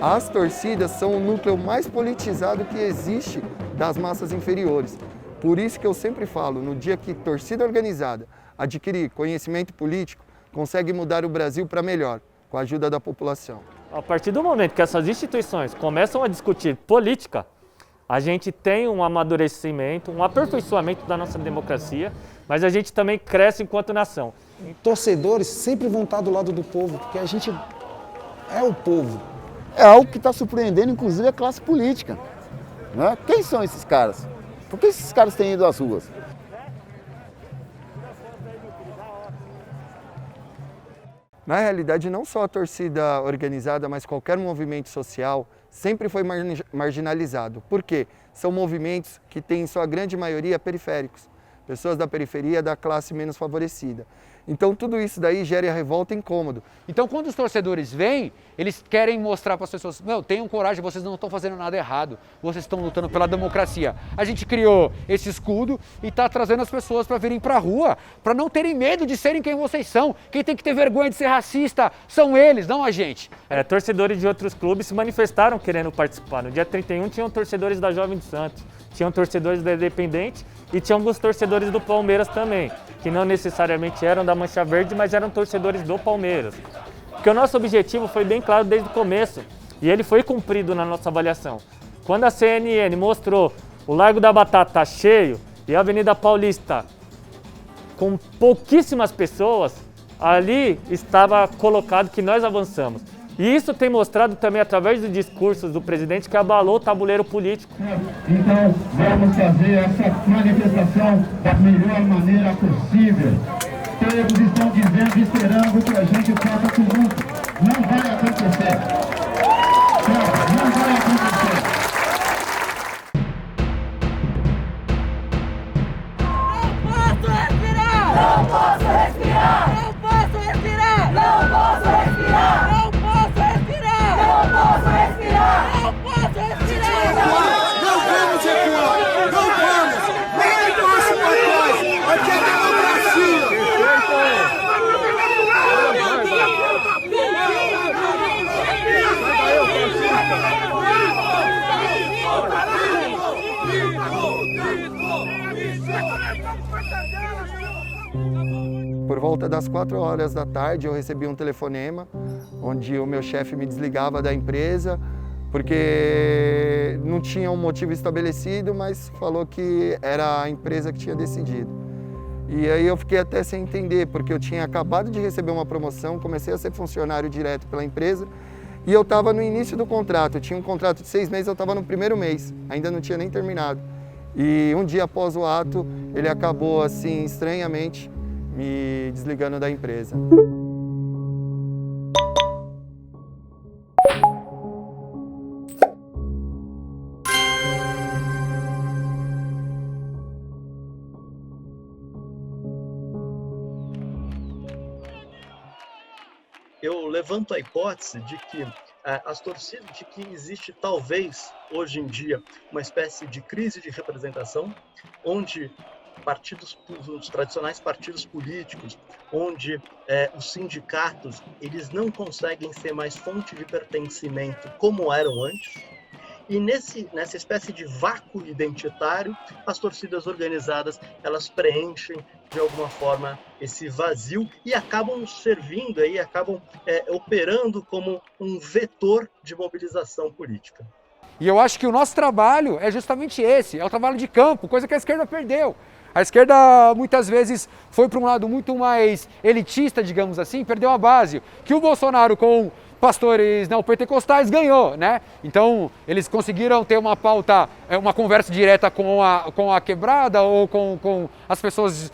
As torcidas são o núcleo mais politizado que existe das massas inferiores. Por isso que eu sempre falo, no dia que torcida organizada adquirir conhecimento político, consegue mudar o Brasil para melhor, com a ajuda da população. A partir do momento que essas instituições começam a discutir política, a gente tem um amadurecimento, um aperfeiçoamento da nossa democracia, mas a gente também cresce enquanto nação. Torcedores sempre vão estar do lado do povo, porque a gente é o povo. É algo que está surpreendendo, inclusive, a classe política. Né? Quem são esses caras? Por que esses caras têm ido às ruas? Na realidade, não só a torcida organizada, mas qualquer movimento social sempre foi marginalizado. Por quê? São movimentos que têm, em sua grande maioria, periféricos. Pessoas da periferia, da classe menos favorecida. Então, tudo isso daí gera revolta e incômodo. Então, quando os torcedores vêm, eles querem mostrar para as pessoas, meu, tenham coragem, vocês não estão fazendo nada errado, vocês estão lutando pela democracia. A gente criou esse escudo e está trazendo as pessoas para virem para a rua, para não terem medo de serem quem vocês são. Quem tem que ter vergonha de ser racista são eles, não a gente. Torcedores de outros clubes se manifestaram querendo participar. No dia 31 tinham torcedores da Jovem de Santos, tinham torcedores da Independente e tinham alguns torcedores do Palmeiras também, que não necessariamente eram da Mancha Verde, mas eram torcedores do Palmeiras. Porque o nosso objetivo foi bem claro desde o começo e ele foi cumprido na nossa avaliação. Quando a CNN mostrou o Largo da Batata cheio e a Avenida Paulista com pouquíssimas pessoas, ali estava colocado que nós avançamos. E isso tem mostrado também através dos discursos do presidente que abalou o tabuleiro político. Então vamos fazer essa manifestação da melhor maneira possível. Todos estão dizendo e esperando que a gente faça tumulto. Não vai acontecer. Não vai acontecer. Não posso respirar! Não posso respirar! Não posso respirar! Não posso respirar! Não posso respirar! Não posso respirar! Não vamos recuar! Não vamos! Nem passo para trás! Aqui é democracia! Por volta das 4 horas da tarde eu recebi um telefonema onde o meu chefe me desligava da empresa porque não tinha um motivo estabelecido, mas falou que era a empresa que tinha decidido. E aí eu fiquei até sem entender, porque eu tinha acabado de receber uma promoção, comecei a ser funcionário direto pela empresa e eu estava no início do contrato. Eu tinha um contrato de 6 meses, eu estava no primeiro mês, ainda não tinha nem terminado. E um dia após o ato, ele acabou assim, estranhamente, me desligando da empresa. Eu levanto a hipótese de que as torcidas, de que existe talvez hoje em dia uma espécie de crise de representação, onde os tradicionais partidos políticos, onde os sindicatos eles não conseguem ser mais fonte de pertencimento como eram antes, e nessa espécie de vácuo identitário, as torcidas organizadas elas preenchem de alguma forma esse vazio e acabam servindo aí, acabam operando como um vetor de mobilização política. E eu acho que o nosso trabalho é justamente esse, é o trabalho de campo, coisa que a esquerda perdeu. A esquerda muitas vezes foi para um lado muito mais elitista, digamos assim, perdeu a base. Que o Bolsonaro com pastores neopentecostais ganhou, né? Então eles conseguiram ter uma pauta, uma conversa direta com a quebrada ou com as pessoas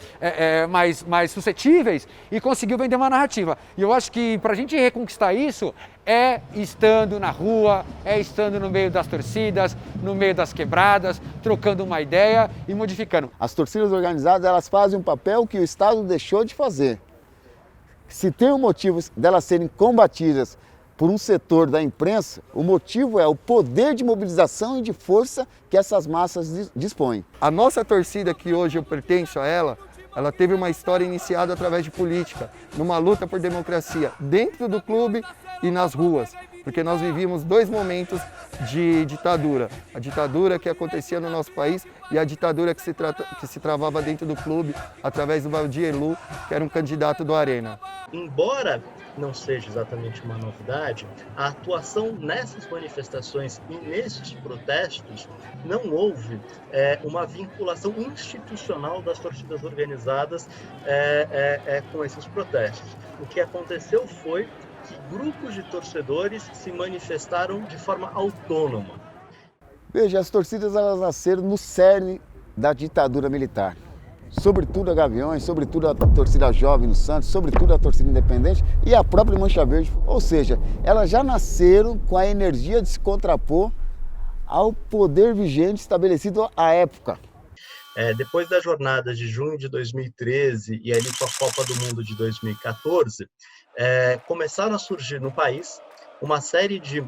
mais suscetíveis e conseguiu vender uma narrativa. E eu acho que para a gente reconquistar isso é estando na rua, é estando no meio das torcidas, no meio das quebradas, trocando uma ideia e modificando. As torcidas organizadas, elas fazem um papel que o Estado deixou de fazer. Se tem um motivo delas serem combatidas por um setor da imprensa, o motivo é o poder de mobilização e de força que essas massas dispõem. A nossa torcida, que hoje eu pertenço a ela teve uma história iniciada através de política, numa luta por democracia, dentro do clube e nas ruas. porque nós vivíamos 2 momentos de ditadura. A ditadura que acontecia no nosso país e a ditadura que se travava dentro do clube através do Valdir Elu, que era um candidato do Arena. Embora não seja exatamente uma novidade, a atuação nessas manifestações e nesses protestos não houve uma vinculação institucional das torcidas organizadas com esses protestos. O que aconteceu foi que grupos de torcedores se manifestaram de forma autônoma. Veja, as torcidas elas nasceram no cerne da ditadura militar. Sobretudo a Gaviões, sobretudo a torcida jovem no Santos, sobretudo a torcida independente e a própria Mancha Verde. Ou seja, elas já nasceram com a energia de se contrapor ao poder vigente estabelecido à época. Depois da jornada de junho de 2013 e ali com a Copa do Mundo de 2014, começaram a surgir no país uma série de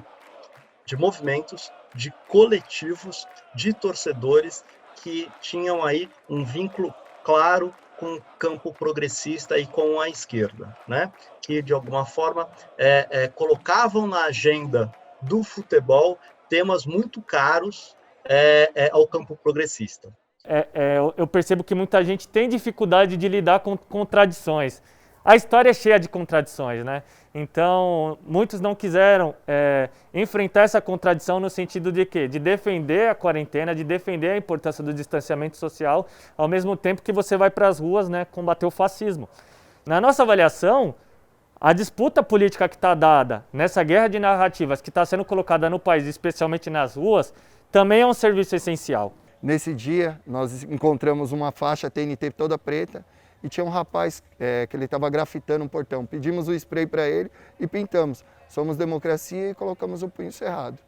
movimentos, de coletivos, de torcedores que tinham aí um vínculo claro com o campo progressista e com a esquerda, né? Que de alguma forma colocavam na agenda do futebol temas muito caros ao campo progressista. Eu percebo que muita gente tem dificuldade de lidar com contradições. A história é cheia de contradições, né? Então, muitos não quiseram enfrentar essa contradição no sentido de quê? De defender a quarentena, de defender a importância do distanciamento social, ao mesmo tempo que você vai para as ruas, né, combater o fascismo. Na nossa avaliação, a disputa política que está dada nessa guerra de narrativas que está sendo colocada no país, especialmente nas ruas, também é um serviço essencial. Nesse dia, nós encontramos uma faixa TNT toda preta e tinha um rapaz que ele estava grafitando um portão. Pedimos o spray para ele e pintamos. Somos democracia e colocamos o punho cerrado.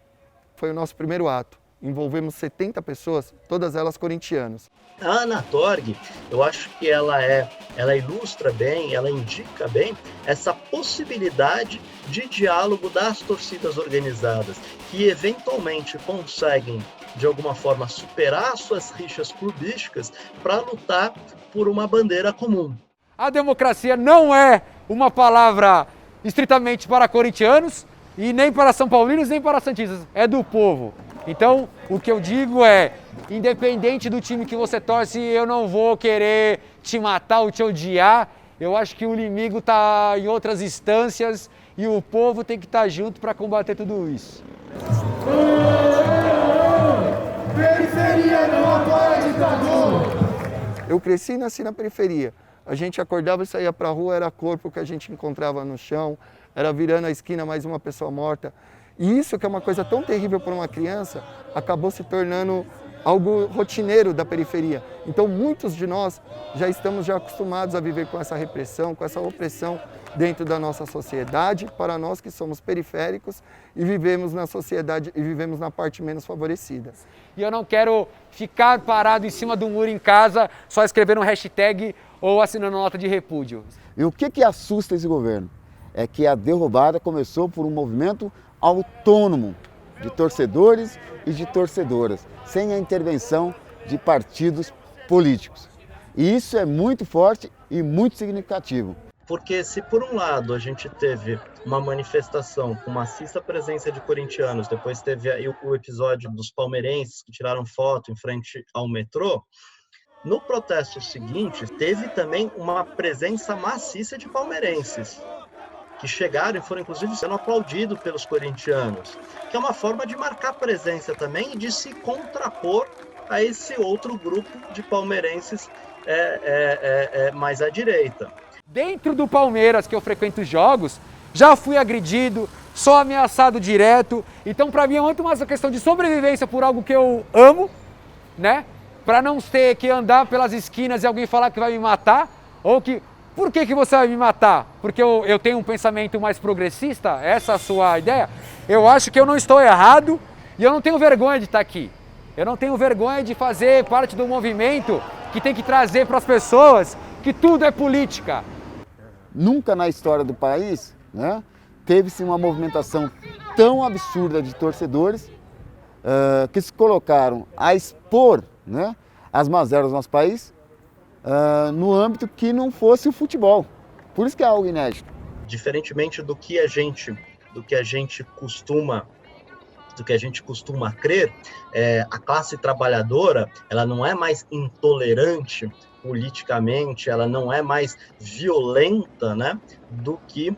Foi o nosso primeiro ato. Envolvemos 70 pessoas, todas elas corintianas. A Ana Torg, eu acho que ela ilustra bem, ela indica bem essa possibilidade de diálogo das torcidas organizadas, que eventualmente conseguem, de alguma forma, superar suas rixas clubísticas para lutar por uma bandeira comum. A democracia não é uma palavra estritamente para corintianos e nem para são paulinos, nem para santistas, é do povo. Então, o que eu digo é, independente do time que você torce, eu não vou querer te matar ou te odiar. Eu acho que o inimigo está em outras instâncias e o povo tem que estar junto para combater tudo isso. Periferia não apoia ditador! Eu cresci e nasci na periferia. A gente acordava e saía para a rua, era corpo que a gente encontrava no chão, era virando a esquina mais uma pessoa morta. E isso, que é uma coisa tão terrível para uma criança, acabou se tornando algo rotineiro da periferia. Então, muitos de nós já estamos acostumados a viver com essa repressão, com essa opressão dentro da nossa sociedade, para nós que somos periféricos e vivemos na sociedade e vivemos na parte menos favorecida. E eu não quero ficar parado em cima do muro em casa, só escrevendo um hashtag ou assinando nota de repúdio. E o que assusta esse governo? É que a derrubada começou por um movimento autônomo de torcedores e de torcedoras, sem a intervenção de partidos políticos. E isso é muito forte e muito significativo. Porque se por um lado a gente teve uma manifestação com maciça presença de corintianos, depois teve aí o episódio dos palmeirenses que tiraram foto em frente ao metrô, no protesto seguinte teve também uma presença maciça de palmeirenses, que chegaram e foram inclusive sendo aplaudidos pelos corintianos, que é uma forma de marcar presença também e de se contrapor a esse outro grupo de palmeirenses mais à direita. Dentro do Palmeiras, que eu frequento jogos, já fui agredido, sou ameaçado direto. Então, para mim, é muito mais uma questão de sobrevivência por algo que eu amo, né? Para não ter que andar pelas esquinas e alguém falar que vai me matar. Ou que, por que você vai me matar? Porque eu tenho um pensamento mais progressista? Essa é a sua ideia? Eu acho que eu não estou errado e eu não tenho vergonha de estar aqui. Eu não tenho vergonha de fazer parte do movimento que tem que trazer para as pessoas que tudo é política. Nunca na história do país, né, teve-se uma movimentação tão absurda de torcedores que se colocaram a expor, né, as mazelas do nosso país no âmbito que não fosse o futebol. Por isso que é algo inédito. Diferentemente do que a gente do que a gente costuma crer, a classe trabalhadora, ela não é mais intolerante politicamente, ela não é mais violenta, né, do que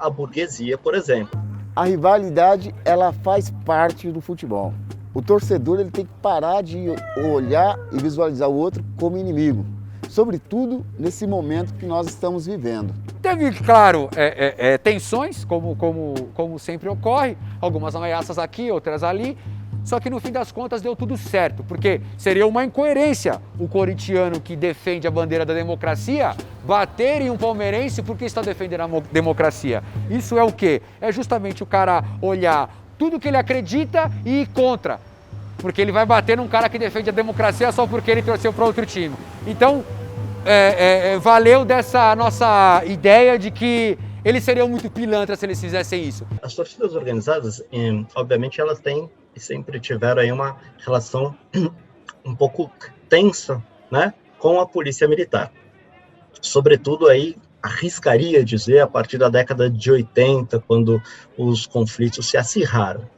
a burguesia, por exemplo. A rivalidade, ela faz parte do futebol. O torcedor, ele tem que parar de olhar e visualizar o outro como inimigo, sobretudo nesse momento que nós estamos vivendo. Teve, claro, tensões, como sempre ocorre, algumas ameaças aqui, outras ali, só que no fim das contas deu tudo certo, porque seria uma incoerência o corintiano que defende a bandeira da democracia bater em um palmeirense porque está defendendo a democracia. Isso é o quê? É justamente o cara olhar tudo que ele acredita e ir contra, porque ele vai bater num cara que defende a democracia só porque ele torceu para outro time. Então, valeu dessa nossa ideia de que eles seriam muito pilantras se eles fizessem isso. As torcidas organizadas, obviamente, elas têm e sempre tiveram aí uma relação um pouco tensa, né, com a polícia militar. Sobretudo aí, arriscaria dizer, a partir da década de 80, quando os conflitos se acirraram.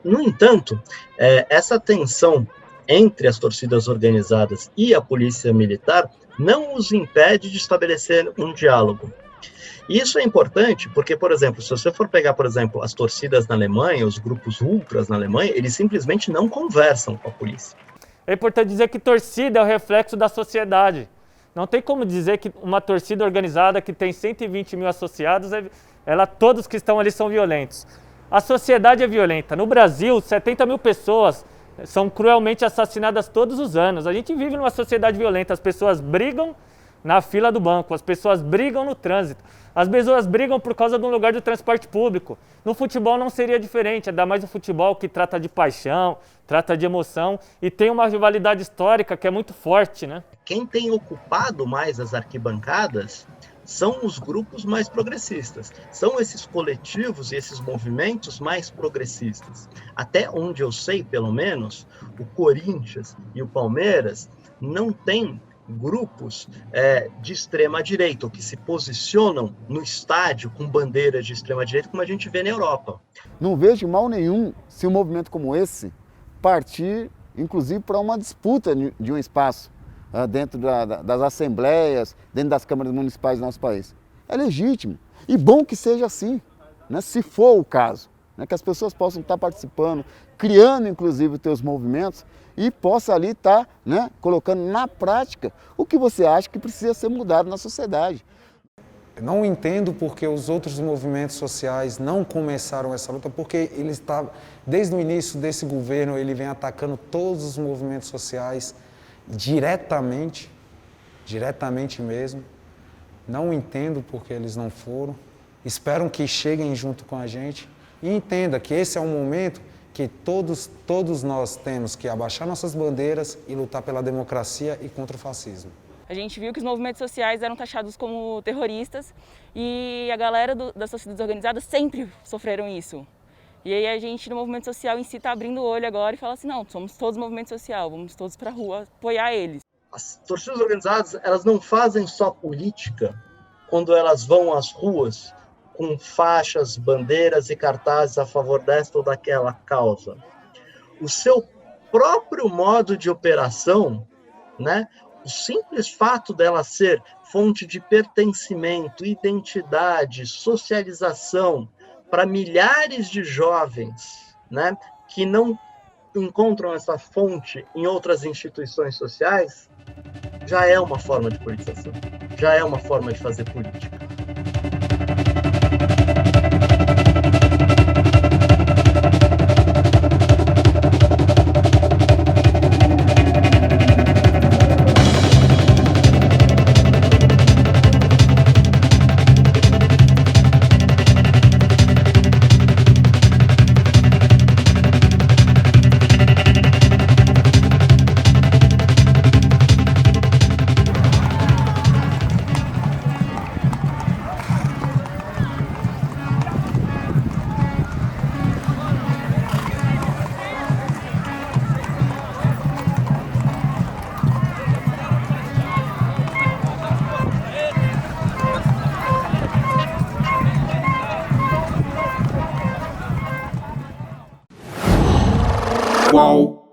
No entanto, essa tensão entre as torcidas organizadas e a polícia militar não os impede de estabelecer um diálogo. E isso é importante porque, por exemplo, se você for pegar, por exemplo, as torcidas na Alemanha, os grupos ultras na Alemanha, eles simplesmente não conversam com a polícia. É importante dizer que torcida é o reflexo da sociedade. Não tem como dizer que uma torcida organizada que tem 120 mil associados, todos que estão ali são violentos. A sociedade é violenta. No Brasil, 70 mil pessoas são cruelmente assassinadas todos os anos. A gente vive numa sociedade violenta. As pessoas brigam na fila do banco, as pessoas brigam no trânsito, as pessoas brigam por causa de um lugar do transporte público. No futebol não seria diferente, ainda mais o futebol que trata de paixão, trata de emoção e tem uma rivalidade histórica que é muito forte, né? Quem tem ocupado mais as arquibancadas são os grupos mais progressistas, são esses coletivos e esses movimentos mais progressistas. Até onde eu sei, pelo menos, o Corinthians e o Palmeiras não têm grupos de extrema-direita, ou que se posicionam no estádio com bandeiras de extrema-direita, como a gente vê na Europa. Não vejo mal nenhum se um movimento como esse partir, inclusive, para uma disputa de um espaço dentro das assembleias, dentro das câmaras municipais do nosso país. É legítimo e bom que seja assim, né, se for o caso, né, que as pessoas possam estar participando, criando, inclusive, os teus movimentos e possa ali estar, né, colocando na prática o que você acha que precisa ser mudado na sociedade. Não entendo porque os outros movimentos sociais não começaram essa luta, porque ele está, desde o início desse governo, ele vem atacando todos os movimentos sociais diretamente mesmo. Não entendo porque eles não foram. Espero que cheguem junto com a gente e entenda que esse é um momento que todos nós temos que abaixar nossas bandeiras e lutar pela democracia e contra o fascismo. A gente viu que os movimentos sociais eram taxados como terroristas e a galera das sociedades organizadas sempre sofreram isso. E aí a gente, no movimento social em si, está abrindo o olho agora e fala assim, não, somos todos movimento social, vamos todos para a rua apoiar eles. As torcidas organizadas, elas não fazem só política quando elas vão às ruas com faixas, bandeiras e cartazes a favor desta ou daquela causa. O seu próprio modo de operação, né, o simples fato dela ser fonte de pertencimento, identidade, socialização para milhares de jovens, né, que não encontram essa fonte em outras instituições sociais, já é uma forma de politização, já é uma forma de fazer política. qual.